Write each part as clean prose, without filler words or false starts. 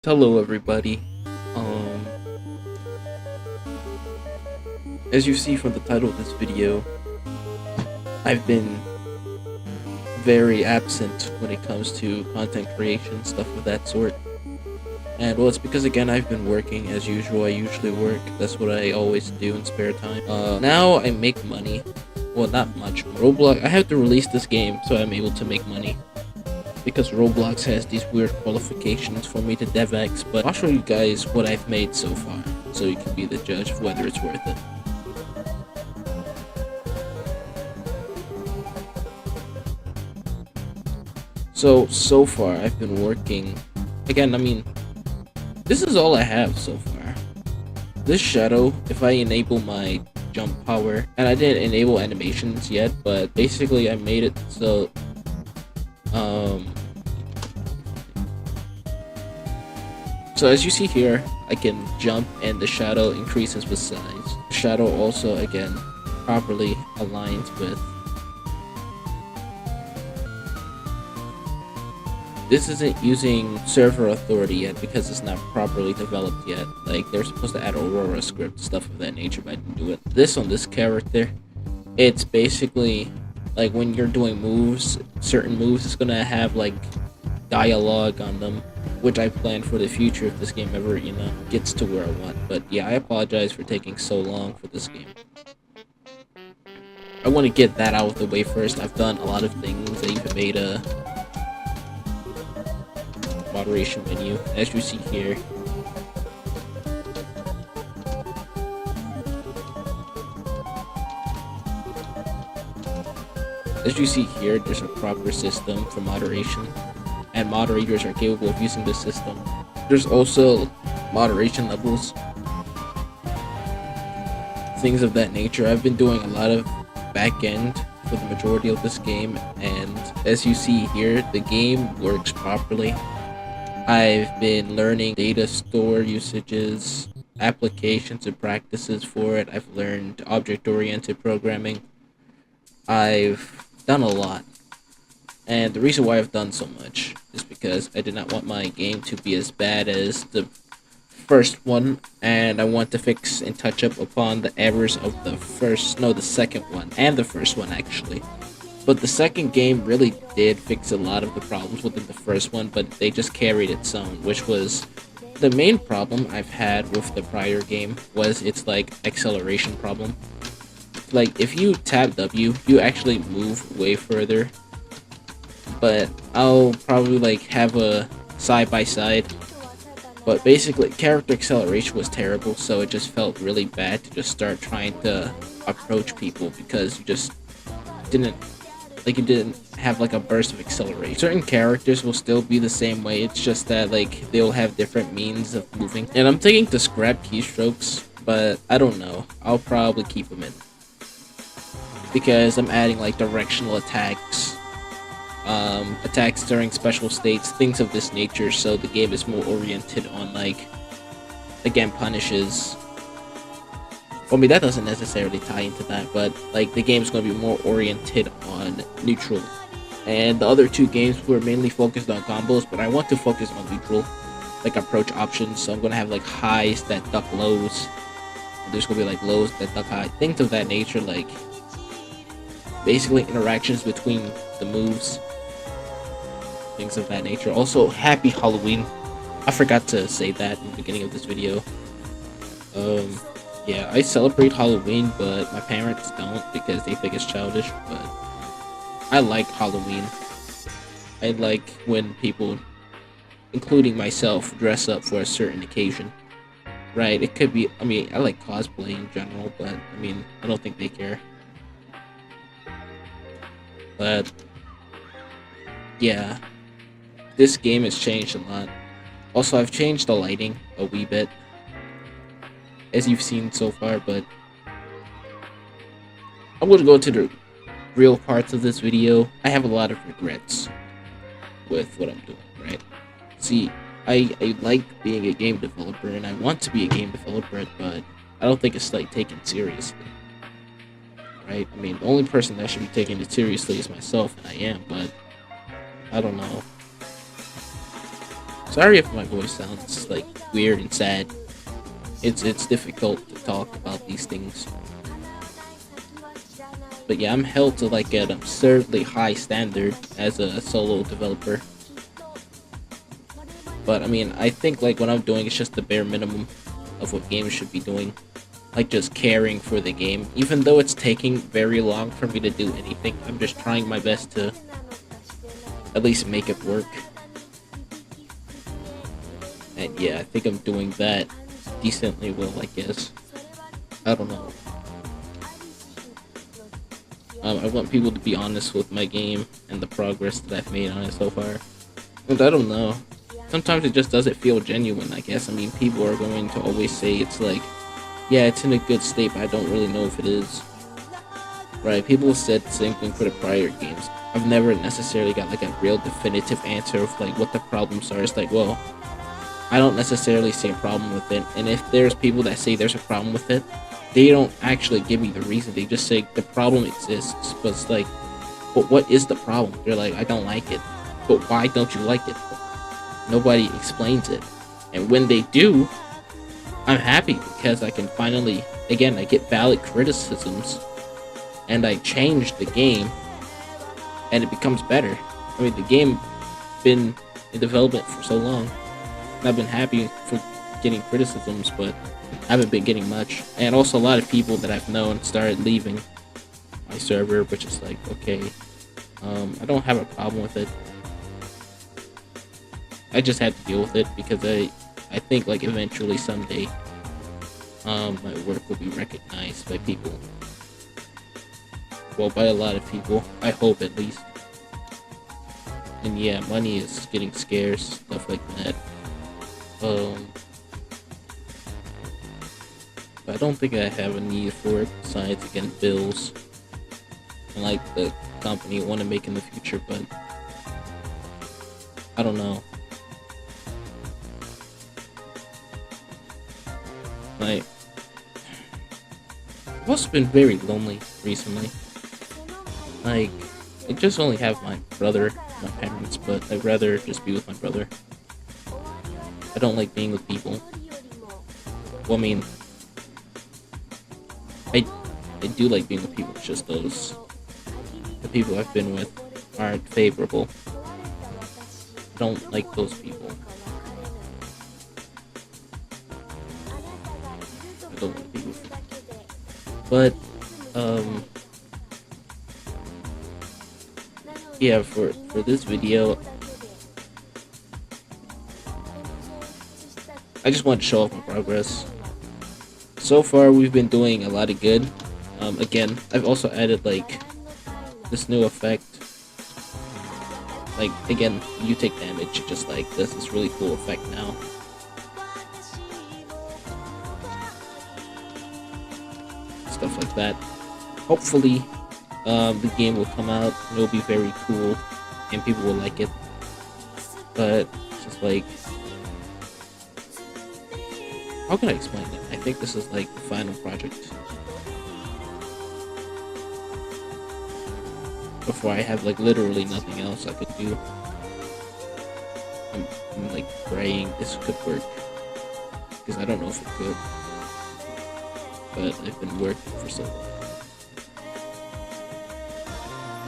Hello everybody. Um as you see from the title of this video, I've been very absent when it comes to content creation, stuff of that sort. And well, it's because again I've been working as usual. I usually work. That's what I always do in spare time. Now I make money. Well, not much. Roblox, I have to release this game so I'm able to make money, because Roblox has these weird qualifications for me to DevX, but I'll show you guys what I've made so far, so you can be the judge of whether it's worth it. So far I've been working, again, I mean, this is all I have so far. This shadow, if I enable my jump power, and I didn't enable animations yet, but basically I made it so, so as you see here, I can jump and the shadow increases with size. The shadow also, again, properly aligns with. This isn't using server authority yet because it's not properly developed yet. Like, they're supposed to add Aurora script, stuff of that nature, but I didn't do it. This on this character, it's basically like when you're doing moves, certain moves, it's gonna have like dialogue on them, which I plan for the future if this game ever, gets to where I want. But yeah, I apologize for taking so long for this game. I want to get that out of the way first. I've done a lot of things. I even made a moderation menu, as you see here. As you see here, there's a proper system for moderation, and moderators are capable of using this system. There's also moderation levels, things of that nature. I've been doing a lot of back end for the majority of this game, and as you see here, the game works properly. I've been learning data store usages, applications and practices for it. I've learned object-oriented programming. I've done a lot. And the reason why I've done so much is because I did not want my game to be as bad as the first one, and I want to fix and touch up upon the errors of the second one, and the first one actually. But the second game really did fix a lot of the problems within the first one, but they just carried its own, which was the main problem I've had with the prior game was its like acceleration problem. Like, if you tap W, you actually move way further, but I'll probably like have a side by side. But basically, character acceleration was terrible, so it just felt really bad to just start trying to approach people because you just didn't have like a burst of acceleration. Certain characters will still be the same way, it's just that like they'll have different means of moving. And I'm thinking to scrap keystrokes, but I don't know. I'll probably keep them in, because I'm adding like directional attacks, attacks during special states, things of this nature, so the game is more oriented on like, again, punishes. I mean, that doesn't necessarily tie into that, but like the game's going to be more oriented on neutral. And the other two games were mainly focused on combos, but I want to focus on neutral, like approach options. So I'm going to have like highs that duck lows, and there's going to be like lows that duck high, things of that nature, like basically interactions between the moves, things of that nature. Also, happy Halloween. I forgot to say that in the beginning of this video. Yeah, I celebrate Halloween, but my parents don't because they think it's childish, but I like Halloween. I like when people, including myself, dress up for a certain occasion. Right, it could be, I mean, I like cosplay in general, but, I mean, I don't think they care. But, yeah, this game has changed a lot. Also, I've changed the lighting a wee bit, as you've seen so far, but I'm going to go to the real parts of this video. I have a lot of regrets with what I'm doing, right? See, I like being a game developer, and I want to be a game developer, but I don't think it's like taken seriously, right? I mean, the only person that should be taking it seriously is myself, and I am, but I don't know. Sorry if my voice sounds like weird and sad. It's difficult to talk about these things. But yeah, I'm held to like an absurdly high standard as a solo developer. But I mean, I think like what I'm doing is just the bare minimum of what games should be doing. Like just caring for the game. Even though it's taking very long for me to do anything, I'm just trying my best to at least make it work. And yeah, I think I'm doing that decently well, I guess. I don't know. I want people to be honest with my game and the progress that I've made on it so far. And I don't know. Sometimes it just doesn't feel genuine, I guess. I mean, people are going to always say it's like, yeah, it's in a good state, but I don't really know if it is. Right, people said the same thing for the prior games. I've never necessarily got like a real definitive answer of like what the problems are. It's like, well, I don't necessarily see a problem with it. And if there's people that say there's a problem with it, they don't actually give me the reason. They just say the problem exists. But it's like, but what is the problem? They're like, I don't like it. But why don't you like it? Nobody explains it. And when they do, I'm happy because I can finally, again, I get valid criticisms and I change the game and it becomes better. I mean, the game been in development for so long. And I've been happy for getting criticisms, but I haven't been getting much. And also a lot of people that I've known started leaving my server, which is like, okay, I don't have a problem with it. I just had to deal with it because I think like eventually someday my work will be recognized by people. Well, by a lot of people. I hope at least. And yeah, money is getting scarce, stuff like that. But I don't think I have a need for it besides again bills and like the company want to make in the future, but I don't know. Like, I've also been very lonely recently. Like, I just only have my brother, my parents, but I'd rather just be with my brother. I don't like being with people. Well, I mean, I do like being with people, it's just the people I've been with aren't favorable. I don't like those people. I don't want to be with them. But, yeah, for this video, I just want to show off my progress. So far, we've been doing a lot of good. Again, I've also added like this new effect. Like again, you take damage, just like this really cool effect now. Stuff like that. Hopefully, the game will come out and it'll be very cool and people will like it. But it's just like, how can I explain it? I think this is like the final project before I have like literally nothing else I could do. I'm like praying this could work because I don't know if it could, but I've been working for so long.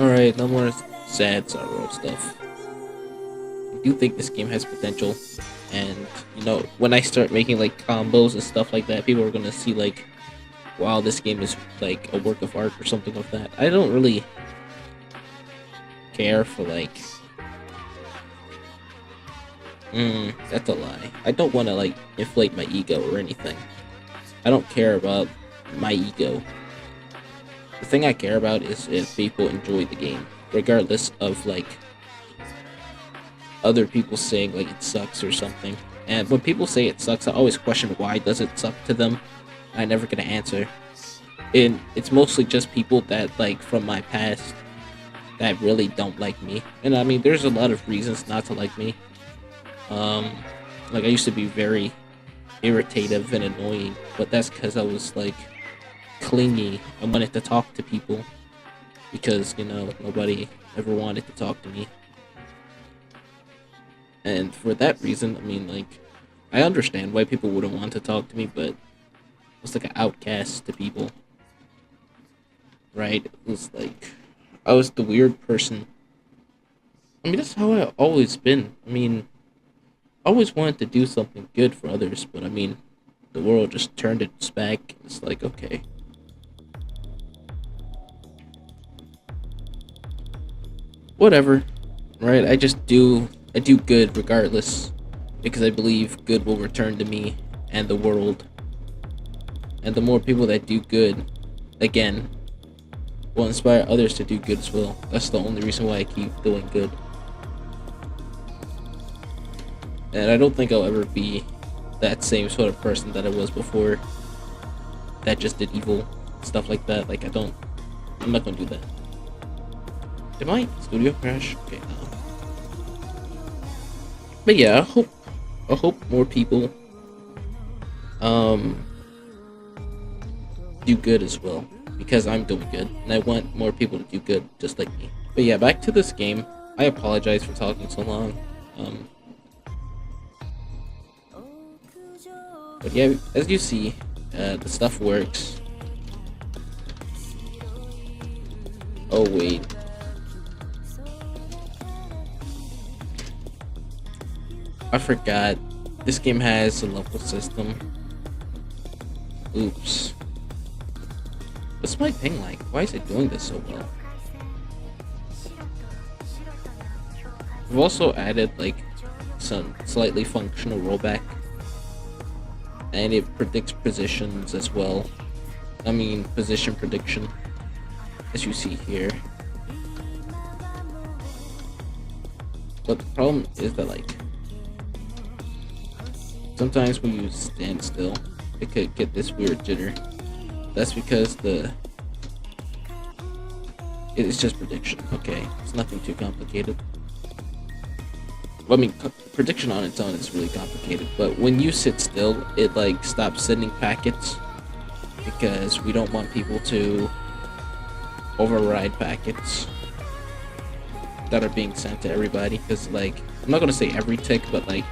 Alright, no more sad sorrow stuff. I do think this game has potential, and you know, when I start making like combos and stuff like that, people are gonna see like, wow, this game is like a work of art or something like that. I don't really care for like, that's a lie. I don't want to like inflate my ego or anything. I don't care about my ego. The thing I care about is if people enjoy the game, regardless of like other people saying like it sucks or something. And when people say it sucks, I always question why does it suck to them. I never get an answer. And it's mostly just people that like from my past that really don't like me. And I mean, there's a lot of reasons not to like me. Like I used to be very irritative and annoying, but that's because I was like clingy. I wanted to talk to people because, you know, nobody ever wanted to talk to me. And for that reason, I mean, like, I understand why people wouldn't want to talk to me, but I was like an outcast to people, right? It was like I was the weird person. I mean, that's how I always been. I mean, I always wanted to do something good for others, but I mean, the world just turned its back. It's like, okay, whatever, right? I do good regardless, because I believe good will return to me and the world. And the more people that do good, again, will inspire others to do good as well. That's the only reason why I keep doing good. And I don't think I'll ever be that same sort of person that I was before, that just did evil stuff like that. Like, I'm not gonna do that. Did my studio crash? Okay, no. But yeah, I hope more people um do good as well, because I'm doing good and I want more people to do good just like me. But yeah, back to this game. I apologize for talking so long. But yeah, as you see, the stuff works. Oh wait. I forgot. This game has a level system. Oops. What's my ping like? Why is it doing this so well? We've also added like some slightly functional rollback, and it predicts positions as well. I mean, position prediction, as you see here. But the problem is that, like, sometimes when you stand still, it could get this weird jitter. That's because it's just prediction, okay? It's nothing too complicated. Well, I mean, prediction on its own is really complicated, but when you sit still, it like stops sending packets, because we don't want people to override packets that are being sent to everybody. Because, like, I'm not gonna say every tick, but like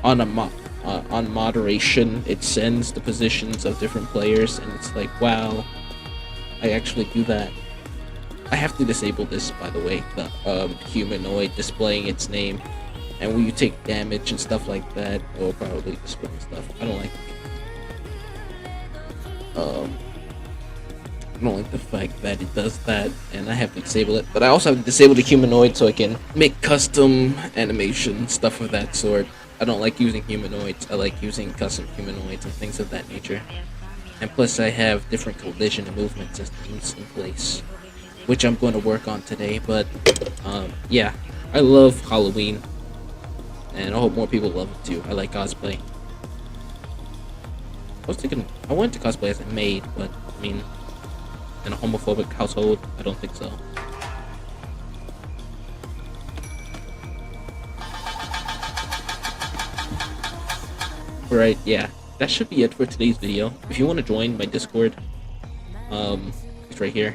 on moderation, it sends the positions of different players, and it's like, wow, I actually do that. I have to disable this, by the way, the humanoid displaying its name, and when you take damage and stuff like that, it will probably display stuff. I don't like the fact that it does that, and I have to disable it. But I also have to disable the humanoid so I can make custom animation, stuff of that sort. I don't like using humanoids. I like using custom humanoids and things of that nature. And plus, I have different collision and movement systems in place, which I'm going to work on today. But yeah, I love Halloween, and I hope more people love it too. I like cosplay. I was thinking I wanted to cosplay as a maid, but I mean, in a homophobic household, I don't think so. Right, yeah, that should be it for today's video. If you want to join my Discord, it's right here.